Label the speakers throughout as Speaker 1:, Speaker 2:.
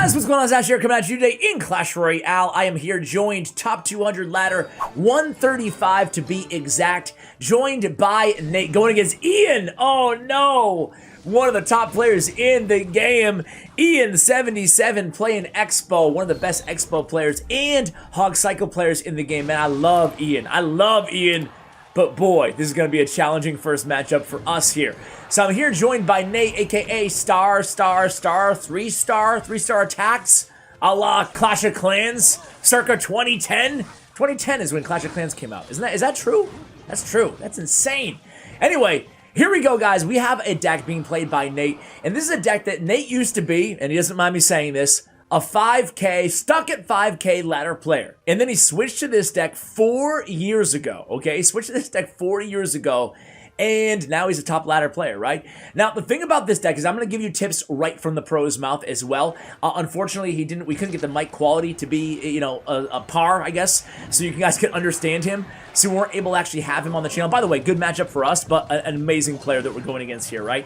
Speaker 1: guys, what's going on? Ash here coming at you today in Clash Royale. I am here joined top 200 ladder, 135 to be exact, joined by Nate going against Ian. Oh no, one of the top players in the game. Ian77 playing Expo, one of the best Expo players and Hog Cycle players in the game. Man, I love Ian. But boy, this is going to be a challenging first matchup for us here. So I'm here joined by Nate, aka Star, 3-star attacks, a la Clash of Clans, circa 2010. 2010 is when Clash of Clans came out. Is that true? That's true. That's insane. Anyway, here we go, guys. We have a deck being played by Nate, and this is a deck that Nate used to be, and he doesn't mind me saying this, a 5K, stuck at 5K ladder player. And then he switched to this deck 4 years ago, okay? He switched to this deck 4 years ago, and now he's a top ladder player, right? Now, the thing about this deck is I'm going to give you tips right from the pro's mouth as well. Unfortunately, we couldn't get the mic quality to be, you know, a par, I guess, so you guys can understand him. So we weren't able to actually have him on the channel. By the way, good matchup for us, but an amazing player that we're going against here, right?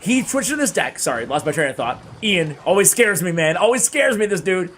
Speaker 1: He switched to this deck. Sorry, lost my train of thought. Ian always scares me, man. Always scares me, this dude.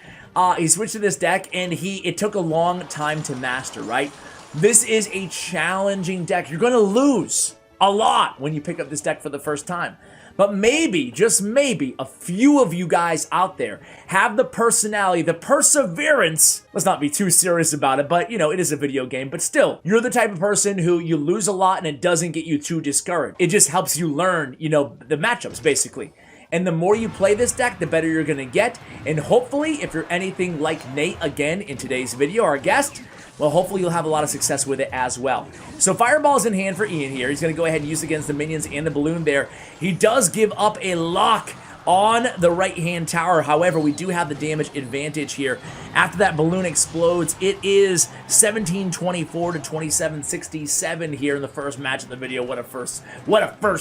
Speaker 1: He switched to this deck, and it took a long time to master, right? This is a challenging deck. You're going to lose a lot when you pick up this deck for the first time. But maybe, just maybe, a few of you guys out there have the personality, the perseverance. Let's not be too serious about it, but, you know, it is a video game. But still, you're the type of person who you lose a lot and it doesn't get you too discouraged. It just helps you learn, you know, the matchups, basically. And the more you play this deck, the better you're going to get. And hopefully, if you're anything like Nate, again, in today's video, our guest, well, hopefully you'll have a lot of success with it as well. So Fireball's in hand for Ian here. He's going to go ahead and use against the minions and the balloon there. He does give up a lock on the right-hand tower. However, we do have the damage advantage here. After that balloon explodes, it is 1724 to 2767 here in the first match of the video. What a first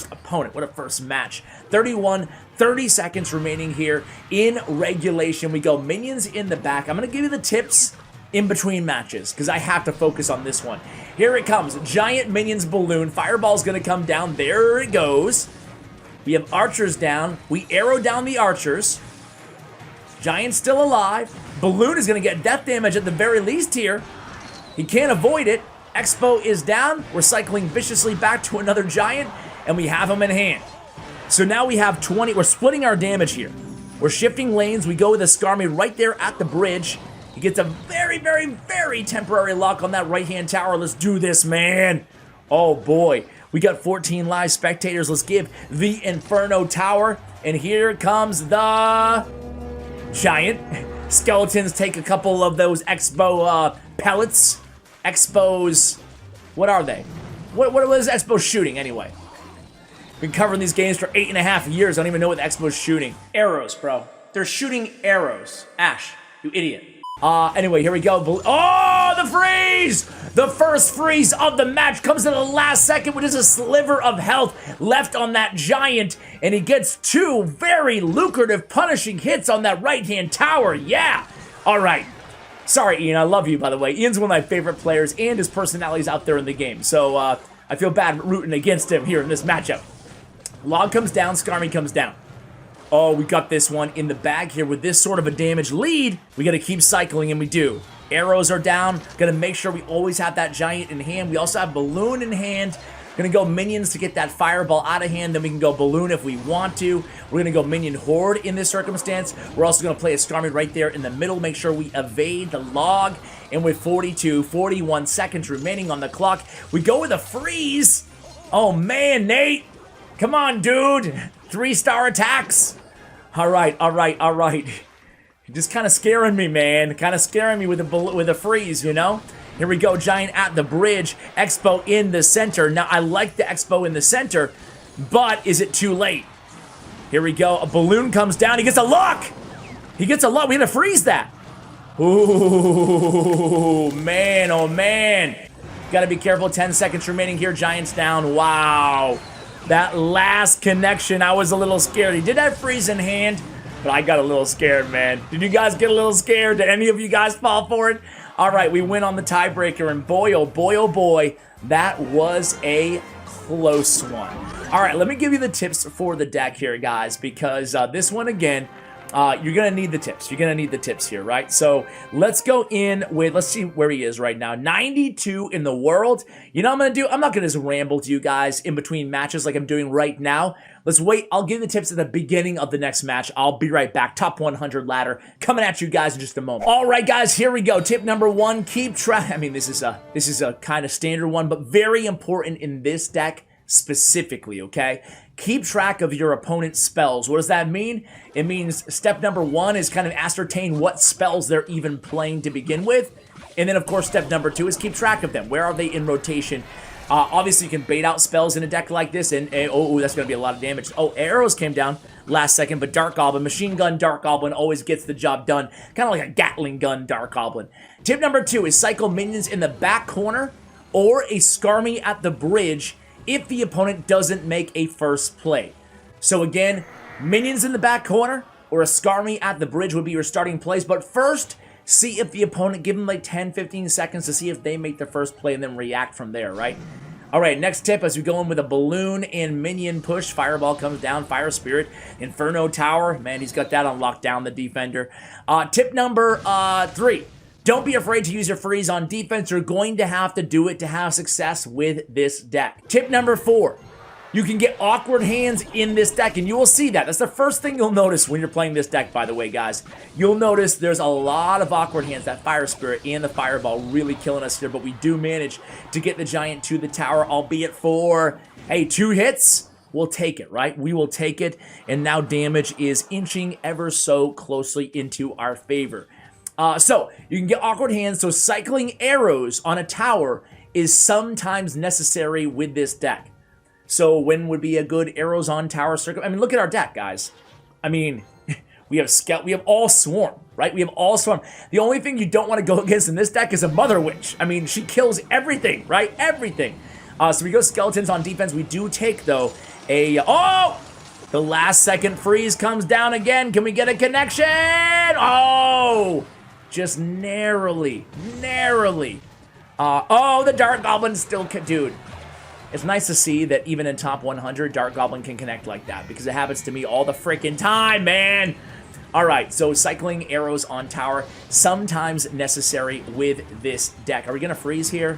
Speaker 1: opponent. What a first match. 30 seconds remaining here in regulation. We go minions in the back. I'm going to give you the tips in between matches, because I have to focus on this one. Here it comes. Giant minions balloon. Fireball's going to come down. There it goes. We have archers down. We arrow down the archers. Giant's still alive. Balloon is going to get death damage at the very least here. He can't avoid it. Expo is down. We're cycling viciously back to another giant, and we have him in hand. So now we have 20. We're splitting our damage here. We're shifting lanes. We go with a Skarmy right there at the bridge. He gets a very temporary lock on that right-hand tower. Let's do this, man. Oh, boy. We got 14 live spectators. Let's give the Inferno Tower. And here comes the giant. Skeletons take a couple of those Expo pellets. Expo's... What are they? What is Expo shooting, anyway? Been covering these games for 8.5 years. I don't even know what the Expo's shooting. Arrows, bro. They're shooting arrows. Ash, you idiot. Anyway, here we go. Oh, the freeze! The first freeze of the match comes in the last second, which is a sliver of health left on that giant, and he gets 2 very lucrative punishing hits on that right-hand tower. Yeah! All right. Sorry, Ian. I love you, by the way. Ian's one of my favorite players, and his personality's out there in the game, so I feel bad rooting against him here in this matchup. Log comes down, Skarmy comes down. Oh, we got this one in the bag here with this sort of a damage lead. We got to keep cycling, and we do. Arrows are down. Got to make sure we always have that giant in hand. We also have balloon in hand. Going to go minions to get that fireball out of hand. Then we can go balloon if we want to. We're going to go minion horde in this circumstance. We're also going to play a Skarmy right there in the middle. Make sure we evade the log. And with 41 seconds remaining on the clock, we go with a freeze. Oh, man, Nate. Come on, dude. 3-star attacks. All right. You're just kind of scaring me, man. Kind of scaring me with a freeze, you know? Here we go, giant at the bridge. Expo in the center. Now, I like the Expo in the center, but is it too late? Here we go. A balloon comes down. He gets a lock. We had to freeze that. Ooh, man, oh, man. Got to be careful. 10 seconds remaining here. Giant's down. Wow. That last connection, I was a little scared. He did have freeze in hand, but I got a little scared, man. Did you guys get a little scared? Did any of you guys fall for it? All right, we win on the tiebreaker, and boy, oh boy, that was a close one. All right, let me give you the tips for the deck here, guys, because this one, again, you're going to need the tips. You're going to need the tips here, right? So let's go in with, let's see where he is right now. 92 in the world. You know what I'm going to do? I'm not going to just ramble to you guys in between matches like I'm doing right now. Let's wait. I'll give the tips at the beginning of the next match. I'll be right back. Top 100 ladder coming at you guys in just a moment. All right, guys, here we go. Tip number 1, keep track. I mean, this is a kind of standard one, but very important in this deck specifically, okay? Keep track of your opponent's spells. What does that mean? It means step number 1 is kind of ascertain what spells they're even playing to begin with. And then, of course, step number 2 is keep track of them. Where are they in rotation? Obviously, you can bait out spells in a deck like this, and oh, that's going to be a lot of damage. Oh, arrows came down last second, but Dark Goblin, Machine Gun Dark Goblin always gets the job done. Kind of like a Gatling Gun Dark Goblin. Tip number 2 is cycle minions in the back corner or a Skarmy at the bridge if the opponent doesn't make a first play. So again, minions in the back corner or a Skarmy at the bridge would be your starting plays, but first, see if the opponent, give them like 10-15 seconds to see if they make their first play and then react from there, right? All right, next tip as we go in with a balloon and minion push. Fireball comes down, Fire Spirit, Inferno Tower. Man, he's got that on lockdown, the defender. Tip number 3. Don't be afraid to use your freeze on defense. You're going to have to do it to have success with this deck. Tip number 4. You can get awkward hands in this deck, and you will see that. That's the first thing you'll notice when you're playing this deck, by the way, guys. You'll notice there's a lot of awkward hands. That Fire Spirit and the Fireball really killing us here, but we do manage to get the Giant to the tower, albeit for, hey, 2 hits. We'll take it, right? We will take it, and now damage is inching ever so closely into our favor. So, you can get awkward hands, so cycling arrows on a tower is sometimes necessary with this deck. So when would be a good arrows on tower circle? I mean, look at our deck, guys. I mean, we have Scout, we have all Swarm, right? We have all Swarm. The only thing you don't want to go against in this deck is a Mother Witch. I mean, she kills everything, right? Everything. So we go Skeletons on defense. We do take, though, oh! The last second freeze comes down again. Can we get a connection? Oh! Just narrowly. Oh, the Dark Goblin still, dude. It's nice to see that even in top 100, Dark Goblin can connect like that, because it happens to me all the freaking time, man. All right, so cycling arrows on tower, sometimes necessary with this deck. Are we going to freeze here?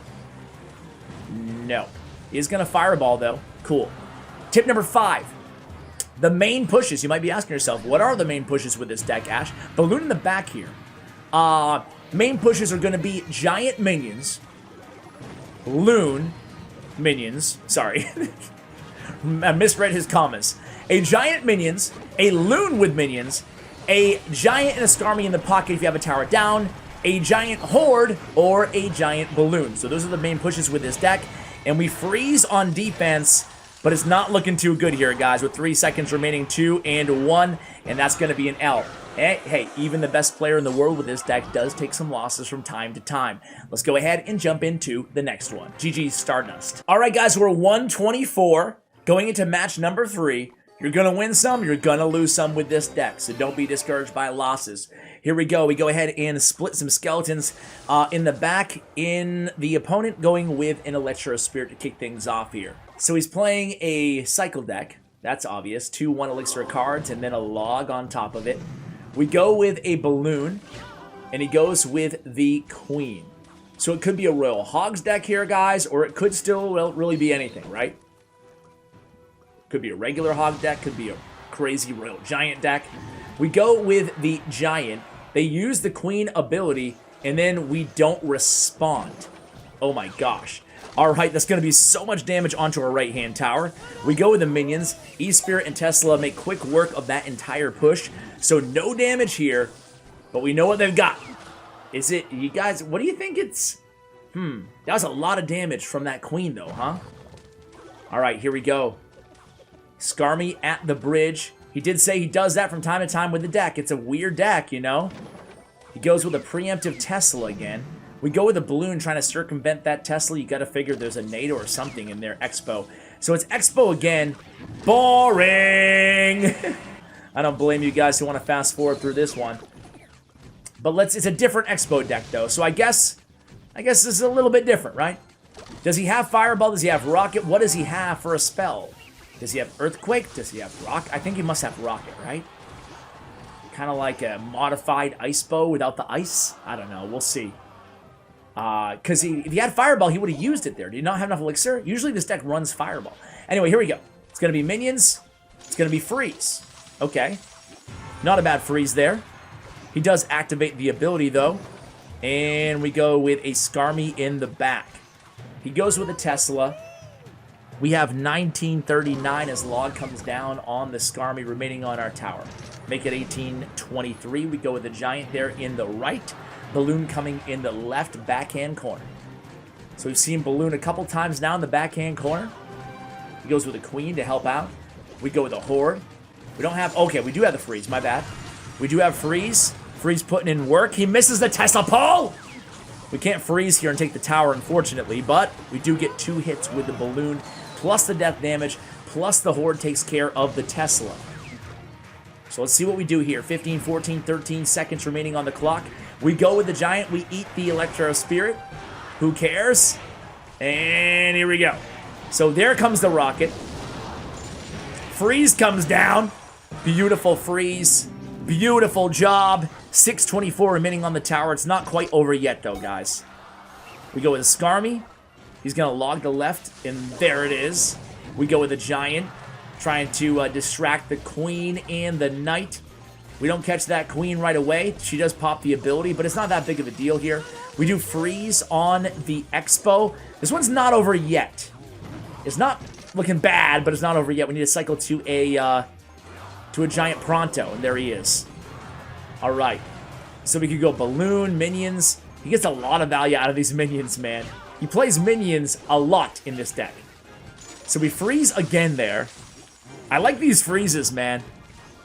Speaker 1: No. He's going to Fireball, though. Cool. Tip number 5. The main pushes. You might be asking yourself, what are the main pushes with this deck, Ash? Balloon in the back here. Main pushes are going to be Giant Minions, Loon, Minions, sorry, I misread his commas. A Giant Minions, a Loon with Minions, a Giant and a Skarmy in the pocket if you have a tower down, a Giant Horde, or a Giant Balloon. So those are the main pushes with this deck, and we freeze on defense, but it's not looking too good here, guys, with 3 seconds remaining, 2 and 1, and that's going to be an L. Hey, even the best player in the world with this deck does take some losses from time to time. Let's go ahead and jump into the next one. GG Stardust. All right, guys, we're 124 going into match number 3. You're going to win some, you're going to lose some with this deck, so don't be discouraged by losses. Here we go. We go ahead and split some Skeletons in the back, in the opponent going with an Electro Spirit to kick things off here. So he's playing a Cycle deck. That's obvious. 2 1 Elixir cards and then a Log on top of it. We go with a Balloon, and he goes with the Queen. So it could be a Royal Hogs deck here, guys, or it could still, well, really be anything, right? Could be a regular Hog deck, could be a crazy Royal Giant deck. We go with the Giant. They use the Queen ability, and then we don't respond. Oh my gosh. All right, that's going to be so much damage onto our right-hand tower. We go with the Minions. E-Spirit and Tesla make quick work of that entire push. So no damage here, but we know what they've got. Is it, you guys, what do you think it's? That was a lot of damage from that Queen, though, huh? All right, here we go. Skarmy at the bridge. He did say he does that from time to time with the deck. It's a weird deck, you know? He goes with a preemptive Tesla again. We go with a Balloon trying to circumvent that Tesla. You got to figure there's a NATO or something in there. Expo. So it's Expo again. Boring! I don't blame you guys who want to fast forward through this one. But it's a different Expo deck, though. So I guess this is a little bit different, right? Does he have Fireball? Does he have Rocket? What does he have for a spell? Does he have Earthquake? Does he have Rock? I think he must have Rocket, right? Kind of like a modified Ice Bow without the ice? I don't know. We'll see. Because if he had Fireball, he would have used it there. Do you not have enough Elixir? Usually this deck runs Fireball. Anyway, here we go. It's going to be Minions. It's going to be Freeze. Okay. Not a bad Freeze there. He does activate the ability, though. And we go with a Skarmy in the back. He goes with a Tesla. We have 1939 as log comes down on the Skarmy remaining on our tower. Make it 1823. We go with the Giant there in the right. Balloon coming in the left backhand corner. So we've seen Balloon a couple times now in the backhand corner. He goes with a Queen to help out. We go with a Horde. We don't have... Okay, we do have the Freeze. My bad. We do have Freeze. Freeze putting in work. He misses the Tesla pole! We can't freeze here and take the tower, unfortunately, but we do get 2 hits with the Balloon, plus the death damage, plus the Horde takes care of the Tesla. So let's see what we do here. 15, 14, 13 seconds remaining on the clock. We go with the Giant. We eat the Electro Spirit. Who cares? And here we go. So there comes the Rocket. Freeze comes down. Beautiful Freeze. Beautiful job. 624 remaining on the tower. It's not quite over yet, though, guys. We go with a Skarmy. He's going to log the left, and there it is. We go with a Giant, trying to distract the Queen and the Knight. We don't catch that Queen right away. She does pop the ability, but it's not that big of a deal here. We do Freeze on the Expo. This one's not over yet. It's not looking bad, but it's not over yet. We need to cycle to a Giant pronto, and there he is. All right. So we could go Balloon, Minions. He gets a lot of value out of these Minions, man. He plays Minions a lot in this deck. So we freeze again there. I like these freezes, man.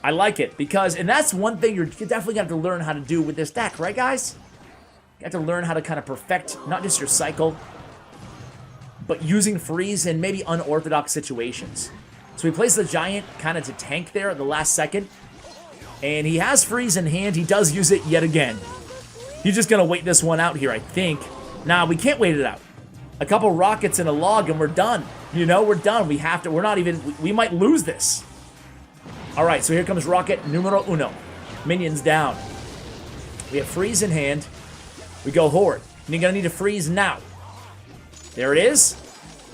Speaker 1: I like it because, and that's one thing you're definitely going to have to learn how to do with this deck, right, guys? You have to learn how to kind of perfect not just your cycle, but using freeze in maybe unorthodox situations. So he plays the Giant kind of to tank there at the last second. And he has freeze in hand. He does use it yet again. He's just going to wait this one out here, I think. Nah, we can't wait it out. A couple rockets and a log and we're done. You know, we're done. We have to, we're not even, we might lose this. All right, so here comes Rocket numero uno. Minions down. We have freeze in hand. We go Horde. And you're going to need to freeze now. There it is.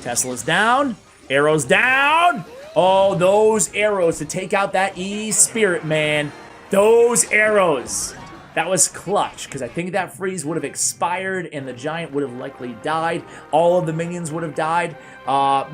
Speaker 1: Tesla's down. Arrows down. Oh, those arrows to take out that E-Spirit, man. Those arrows. That was clutch, because I think that freeze would have expired and the Giant would have likely died. All of the minions would have died.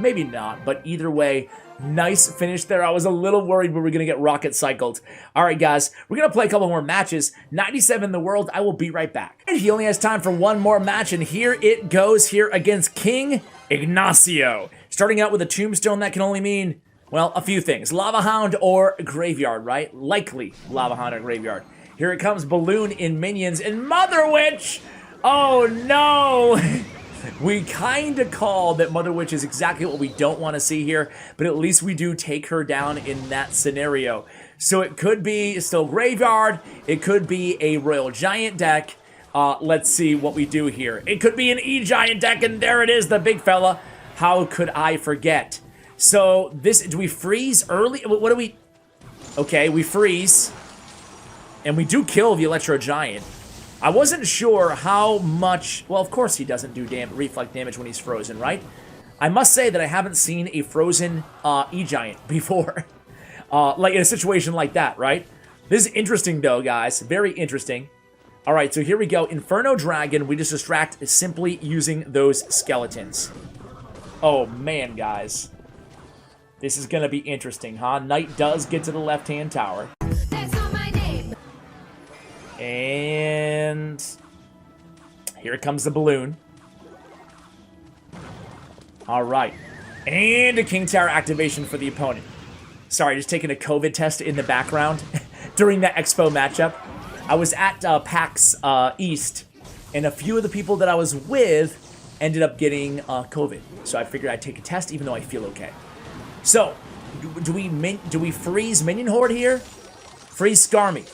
Speaker 1: Maybe not, but either way, nice finish there. I was a little worried we were going to get Rocket cycled. All right, guys, we're going to play a couple more matches. 97 in the world. I will be right back. And he only has time for one more match, and here it goes here against King Ignacio. Starting out with a Tombstone, that can only mean, well, a few things. Lava Hound or Graveyard, right? Likely Lava Hound or Graveyard. Here it comes, Balloon in Minions, and Mother Witch! Oh, no! We kind of call that Mother Witch is exactly what we don't want to see here, but at least we do take her down in that scenario. So it could be still Graveyard, it could be a Royal Giant deck. Let's see what we do here. It could be an E-Giant deck, and there it is, the big fella. How could I forget? So this, do we freeze early? What do we... Okay, we freeze. And we do kill the Electro Giant. I wasn't sure how much... Well, of course he doesn't do reflect damage when he's frozen, right? I must say that I haven't seen a frozen E-Giant before. Like in a situation like that, right? This is interesting, though, guys. Very interesting. All right, so here we go. Inferno Dragon. We just distract simply using those skeletons. Oh, man, guys. This is going to be interesting, huh? Knight does get to the left-hand tower. And here comes the Balloon. All right. And a King Tower activation for the opponent. Sorry, just taking a COVID test in the background during that Expo matchup. I was at PAX East, and a few of the people that I was with ended up getting COVID. So I figured I'd take a test even though I feel okay. So, do we freeze Minion Horde here? Freeze Skarmy.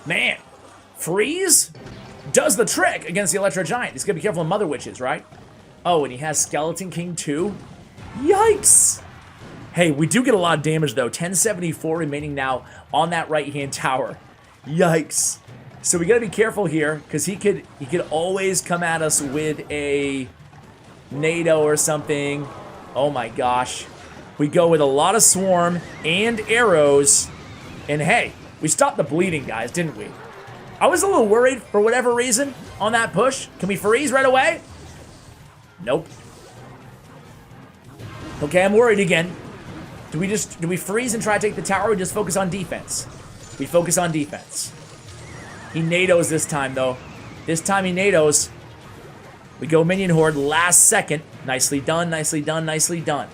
Speaker 1: Man. Freeze does the trick against the Electro Giant. He's going to be careful of Mother Witches, right? Oh, and he has Skeleton King too? Yikes! Hey, we do get a lot of damage though. 1074 remaining now on that right-hand tower. Yikes. So we gotta be careful here, because he could always come at us with a NATO or something. Oh my gosh. We go with a lot of swarm and arrows. And hey, we stopped the bleeding, guys, didn't we? I was a little worried for whatever reason on that push. Can we freeze right away? Nope. Okay, I'm worried again. Do we freeze and try to take the tower, or we just focus on defense? We focus on defense. He NATOs this time, though. This time he NATOs. We go minion horde last second. Nicely done, nicely done, nicely done.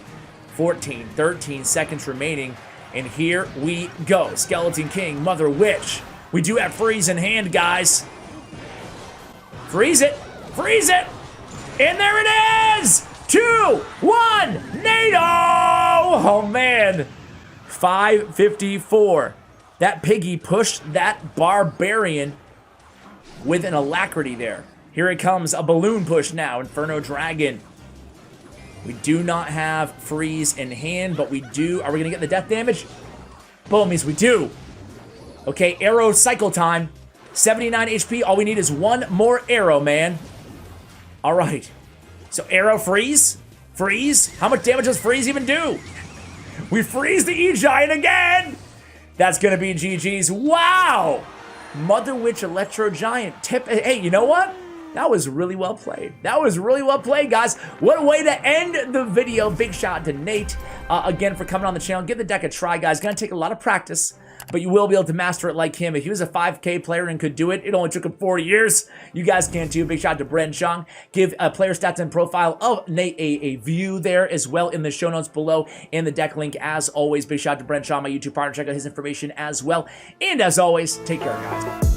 Speaker 1: 14, 13 seconds remaining. And here we go. Skeleton King, Mother Witch. We do have freeze in hand, guys. Freeze it. Freeze it. And there it is. 2, 1, NATO! Oh, man. 554. That piggy pushed that barbarian with an alacrity there. Here it comes, a balloon push now. Inferno Dragon. We do not have freeze in hand, but we do. Are we going to get the death damage? Boom, means we do. Okay, arrow cycle time. 79 HP. All we need is one more arrow, man. All right. So arrow freeze. Freeze. How much damage does freeze even do? We freeze the E-Giant again. That's going to be GG's. Wow. Mother Witch Electro Giant. Hey, you know what? That was really well played. That was really well played, guys. What a way to end the video. Big shout out to Nate, again, for coming on the channel. Give the deck a try, guys. Gonna take a lot of practice, but you will be able to master it like him. If he was a 5K player and could do it, it only took him 40 years. You guys can too. Big shout out to Bren Chong. Give a player stats and profile of Nate a view there as well in the show notes below and the deck link. As always, big shout out to Bren Chong, my YouTube partner. Check out his information as well. And as always, take care, guys.